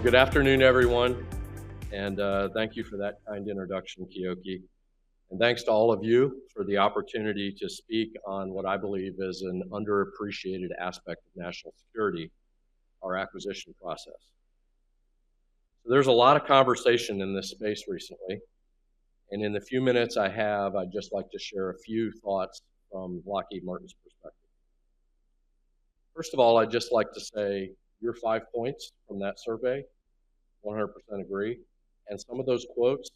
Good afternoon, everyone, and thank you for that kind introduction, Keoki. And thanks to all of you for the opportunity to speak on what I believe is an underappreciated aspect of national security, our acquisition process. So there's a lot of conversation in this space recently, and in the few minutes I have, I'd just like to share a few thoughts from Lockheed Martin's perspective. First of all, I'd just like to say your 5 points from that survey, 100% agree. And some of those quotes,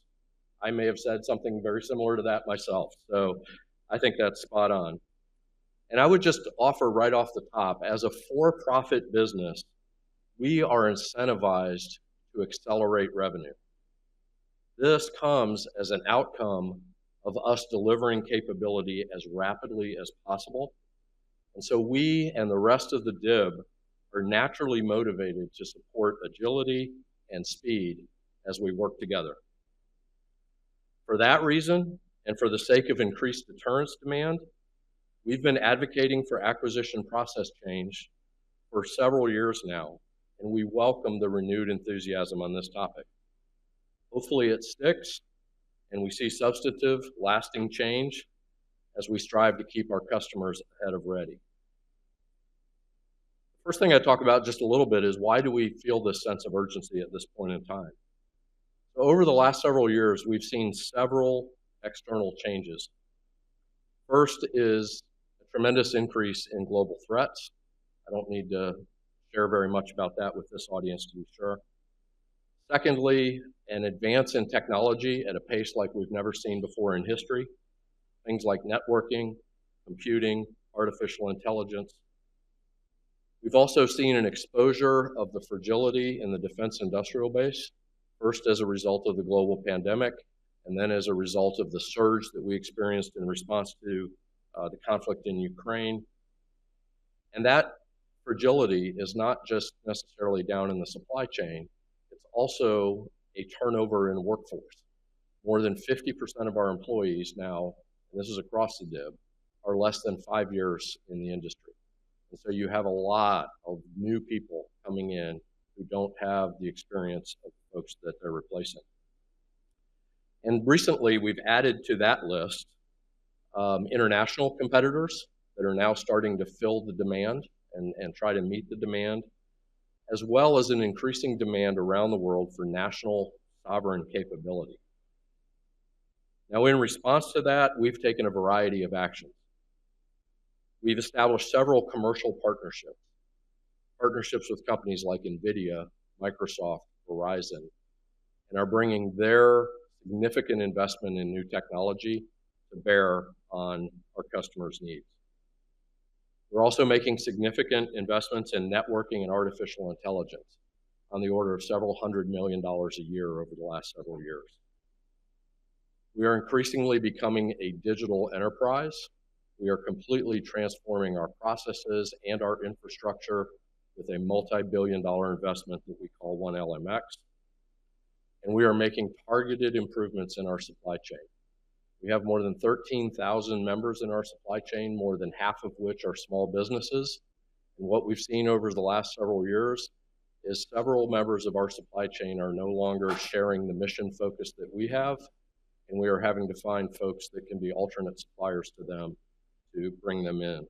I may have said something very similar to that myself. So I think that's spot on. And I would just offer right off the top, as a for-profit business, we are incentivized to accelerate revenue. This comes as an outcome of us delivering capability as rapidly as possible. And so we and the rest of the DIB are naturally motivated to support agility and speed as we work together. For that reason, and for the sake of increased deterrence demand, we've been advocating for acquisition process change for several years now, and we welcome the renewed enthusiasm on this topic. Hopefully it sticks, and we see substantive, lasting change as we strive to keep our customers ahead of ready. First thing I talk about just a little bit is why do we feel this sense of urgency at this point in time? So over the last several years, we've seen several external changes. First is a tremendous increase in global threats. I don't need to share very much about that with this audience, to be sure. Secondly, an advance in technology at a pace like we've never seen before in history. Things like networking, computing, artificial intelligence. We've also seen an exposure of the fragility in the defense industrial base, first as a result of the global pandemic, and then as a result of the surge that we experienced in response to the conflict in Ukraine. And that fragility is not just necessarily down in the supply chain, it's also a turnover in workforce. More than 50% of our employees now, and this is across the DIB, are less than 5 years in the industry. And so you have a lot of new people coming in who don't have the experience of the folks that they're replacing. And recently, we've added to that list international competitors that are now starting to fill the demand and try to meet the demand, as well as an increasing demand around the world for national sovereign capability. Now, in response to that, we've taken a variety of actions. We've established several commercial partnerships with companies like NVIDIA, Microsoft, Verizon, and are bringing their significant investment in new technology to bear on our customers' needs. We're also making significant investments in networking and artificial intelligence on the order of several $100 million a year over the last several years. We are increasingly becoming a digital enterprise. We are completely transforming our processes and our infrastructure with a multi-billion-dollar investment that we call 1LMX. And we are making targeted improvements in our supply chain. We have more than 13,000 members in our supply chain, more than half of which are small businesses. And what we've seen over the last several years is several members of our supply chain are no longer sharing the mission focus that we have, and we are having to find folks that can be alternate suppliers to them to bring them in.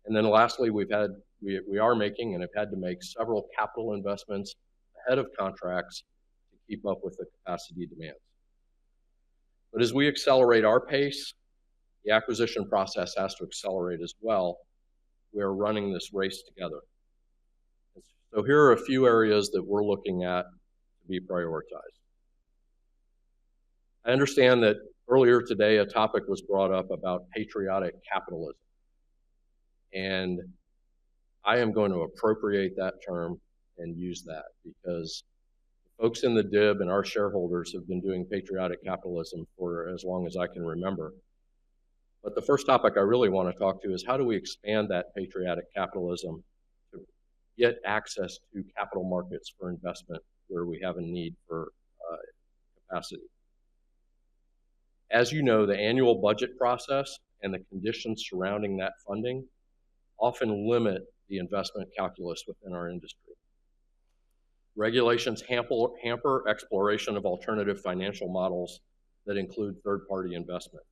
And then lastly, we are making and have had to make several capital investments ahead of contracts to keep up with the capacity demands. But as we accelerate our pace, the acquisition process has to accelerate as well. We are running this race together. So here are a few areas that we're looking at to be prioritized. I understand that earlier today, a topic was brought up about patriotic capitalism. And I am going to appropriate that term and use that because folks in the DIB and our shareholders have been doing patriotic capitalism for as long as I can remember. But the first topic I really want to talk to is how do we expand that patriotic capitalism to get access to capital markets for investment where we have a need for capacity. As you know, the annual budget process and the conditions surrounding that funding often limit the investment calculus within our industry. Regulations hamper exploration of alternative financial models that include third-party investment.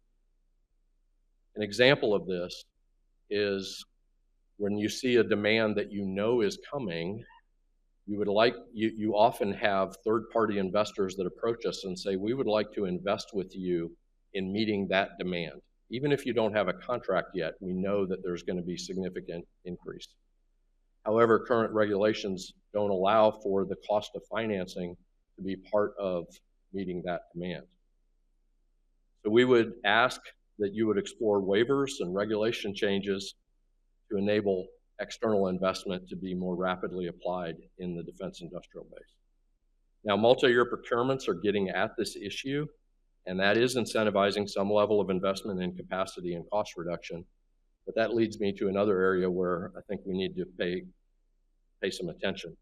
An example of this is when you see a demand that you know is coming, you often have third-party investors that approach us and say, we would like to invest with you in meeting that demand. Even if you don't have a contract yet, we know that there's going to be significant increase. However, current regulations don't allow for the cost of financing to be part of meeting that demand. So we would ask that you would explore waivers and regulation changes to enable external investment to be more rapidly applied in the defense industrial base. Now, multi-year procurements are getting at this issue, and that is incentivizing some level of investment in capacity and cost reduction. But that leads me to another area where I think we need to pay some attention.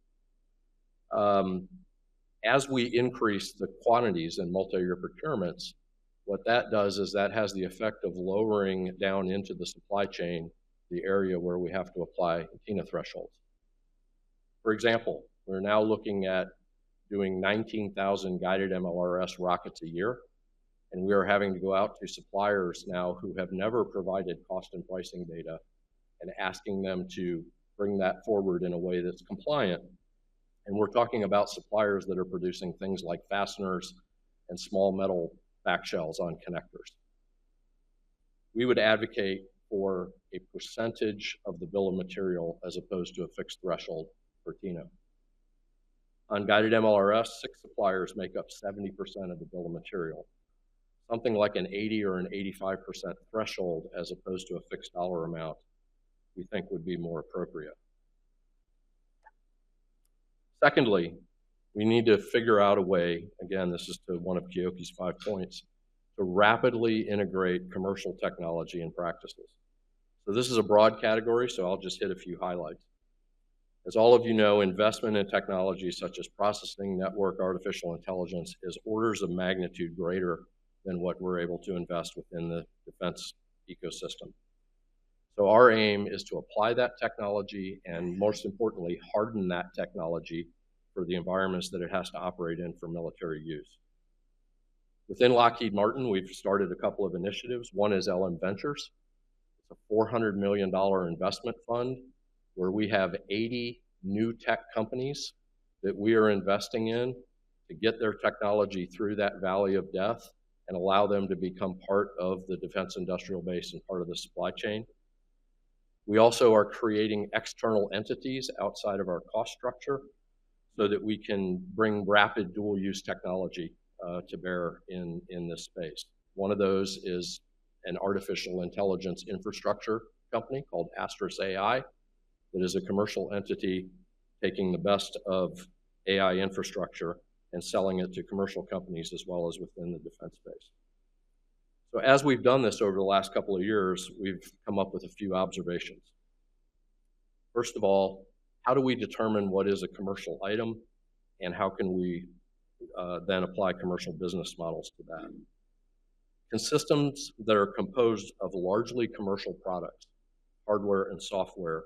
As we increase the quantities in multi-year procurements, what that does is that has the effect of lowering down into the supply chain the area where we have to apply TINA thresholds. For example, we're now looking at doing 19,000 guided MLRS rockets a year, and we are having to go out to suppliers now who have never provided cost and pricing data and asking them to bring that forward in a way that's compliant. And we're talking about suppliers that are producing things like fasteners and small metal back shells on connectors. We would advocate for a percentage of the bill of material as opposed to a fixed threshold for TINA. On guided MLRS, 6 suppliers make up 70% of the bill of material. Something like an 80 or an 85% threshold as opposed to a fixed dollar amount, we think would be more appropriate. Secondly, we need to figure out a way, again, this is to one of Keoki's 5 points, to rapidly integrate commercial technology and practices. So this is a broad category, so I'll just hit a few highlights. As all of you know, investment in technology such as processing, network, artificial intelligence is orders of magnitude greater than what we're able to invest within the defense ecosystem. So our aim is to apply that technology and, most importantly, harden that technology for the environments that it has to operate in for military use. Within Lockheed Martin, we've started a couple of initiatives. One is LM Ventures. It's a $400 million investment fund where we have 80 new tech companies that we are investing in to get their technology through that valley of death and allow them to become part of the defense industrial base and part of the supply chain. We also are creating external entities outside of our cost structure so that we can bring rapid dual-use technology to bear in this space. One of those is an artificial intelligence infrastructure company called Astris AI that is a commercial entity taking the best of AI infrastructure and selling it to commercial companies as well as within the defense space. So as we've done this over the last couple of years, we've come up with a few observations. First of all, how do we determine what is a commercial item, and how can we then apply commercial business models to that? Can systems that are composed of largely commercial products, hardware and software,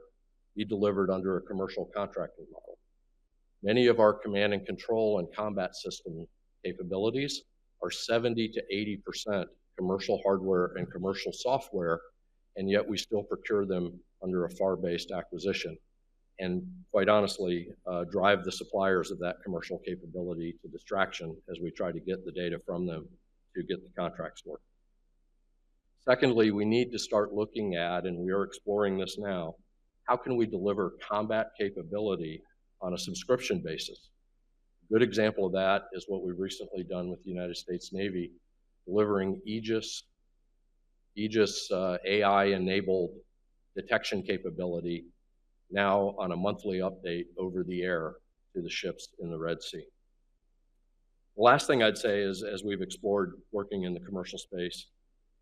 be delivered under a commercial contracting model? Many of our command and control and combat system capabilities are 70 to 80% commercial hardware and commercial software, and yet we still procure them under a FAR-based acquisition, and quite honestly, drive the suppliers of that commercial capability to distraction as we try to get the data from them to get the contracts working. Secondly, we need to start looking at, and we are exploring this now, how can we deliver combat capability on a subscription basis? A good example of that is what we've recently done with the United States Navy, delivering Aegis AI-enabled detection capability now on a monthly update over the air to the ships in the Red Sea. The last thing I'd say is, as we've explored working in the commercial space,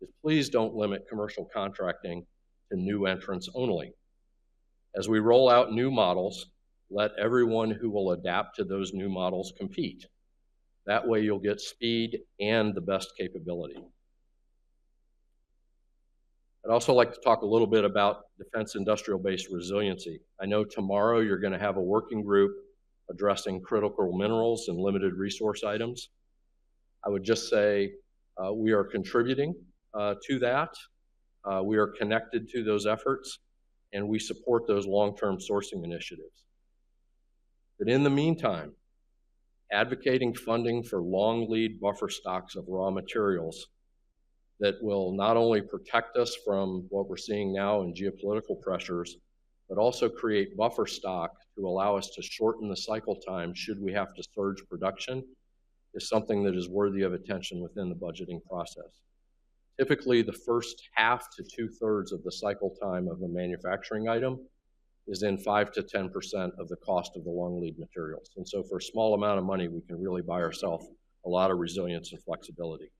is please don't limit commercial contracting to new entrants only. As we roll out new models, let everyone who will adapt to those new models compete. That way you'll get speed and the best capability. I'd also like to talk a little bit about defense industrial base resiliency. I know tomorrow you're going to have a working group addressing critical minerals and limited resource items. I would just say we are contributing to that. We are connected to those efforts, and we support those long-term sourcing initiatives. But in the meantime, advocating funding for long lead buffer stocks of raw materials that will not only protect us from what we're seeing now in geopolitical pressures, but also create buffer stock to allow us to shorten the cycle time should we have to surge production, is something that is worthy of attention within the budgeting process. Typically, the first half to 2/3 of the cycle time of a manufacturing item is in 5 to 10% of the cost of the long lead materials. And so for a small amount of money, we can really buy ourselves a lot of resilience and flexibility.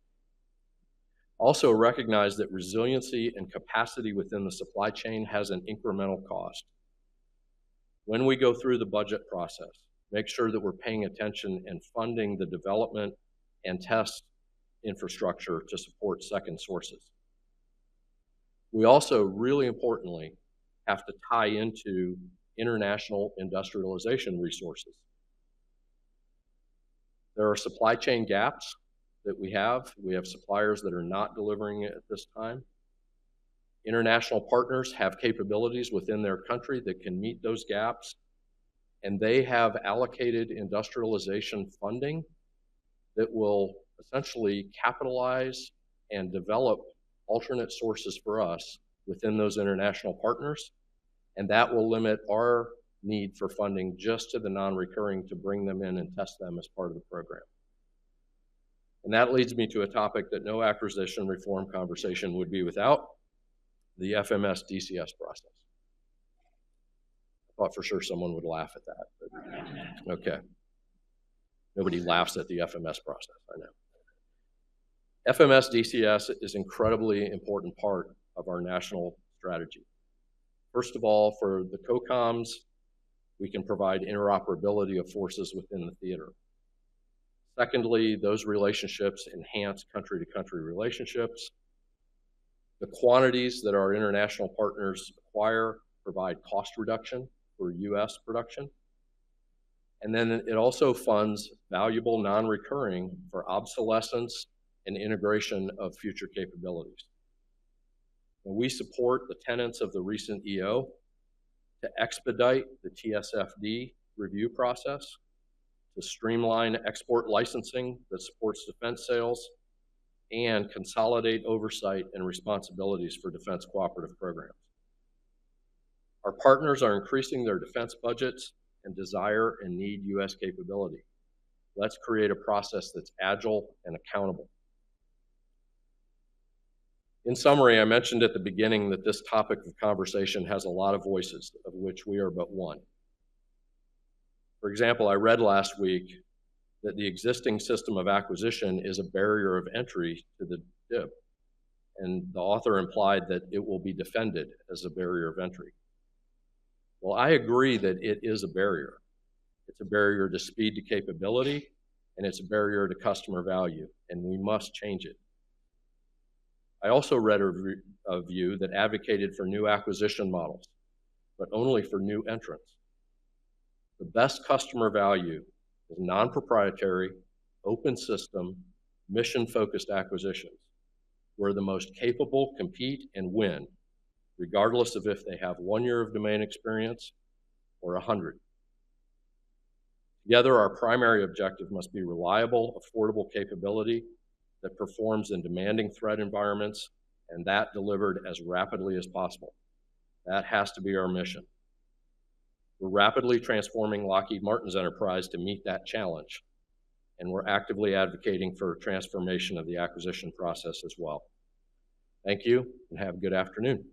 Also recognize that resiliency and capacity within the supply chain has an incremental cost. When we go through the budget process, make sure that we're paying attention and funding the development and test infrastructure to support second sources. We also, really importantly, have to tie into international industrialization resources. There are supply chain gaps that we have. We have suppliers that are not delivering at this time. International partners have capabilities within their country that can meet those gaps, and they have allocated industrialization funding that will essentially capitalize and develop alternate sources for us within those international partners, and that will limit our need for funding just to the non-recurring to bring them in and test them as part of the program. And that leads me to a topic that no acquisition reform conversation would be without, the FMS DCS process. I thought for sure someone would laugh at that, but okay. Nobody laughs at the FMS process, I know. FMS DCS is an incredibly important part of our national strategy. First of all, for the COCOMs, we can provide interoperability of forces within the theater. Secondly, those relationships enhance country-to-country relationships. The quantities that our international partners acquire provide cost reduction for U.S. production. And then it also funds valuable non-recurring for obsolescence and integration of future capabilities. And we support the tenets of the recent EO to expedite the TSFD review process, to streamline export licensing that supports defense sales, and consolidate oversight and responsibilities for defense cooperative programs. Our partners are increasing their defense budgets and desire and need U.S. capability. Let's create a process that's agile and accountable. In summary, I mentioned at the beginning that this topic of conversation has a lot of voices, of which we are but one. For example, I read last week that the existing system of acquisition is a barrier of entry to the DIB, and the author implied that it will be defended as a barrier of entry. Well, I agree that it is a barrier. It's a barrier to speed to capability, and it's a barrier to customer value, and we must change it. I also read a view that advocated for new acquisition models, but only for new entrants. The best customer value is non-proprietary, open system, mission-focused acquisitions, where the most capable compete and win, regardless of if they have 1 year of domain experience or 100. Together, our primary objective must be reliable, affordable capability that performs in demanding threat environments, and that delivered as rapidly as possible. That has to be our mission. We're rapidly transforming Lockheed Martin's enterprise to meet that challenge, and we're actively advocating for transformation of the acquisition process as well. Thank you, and have a good afternoon.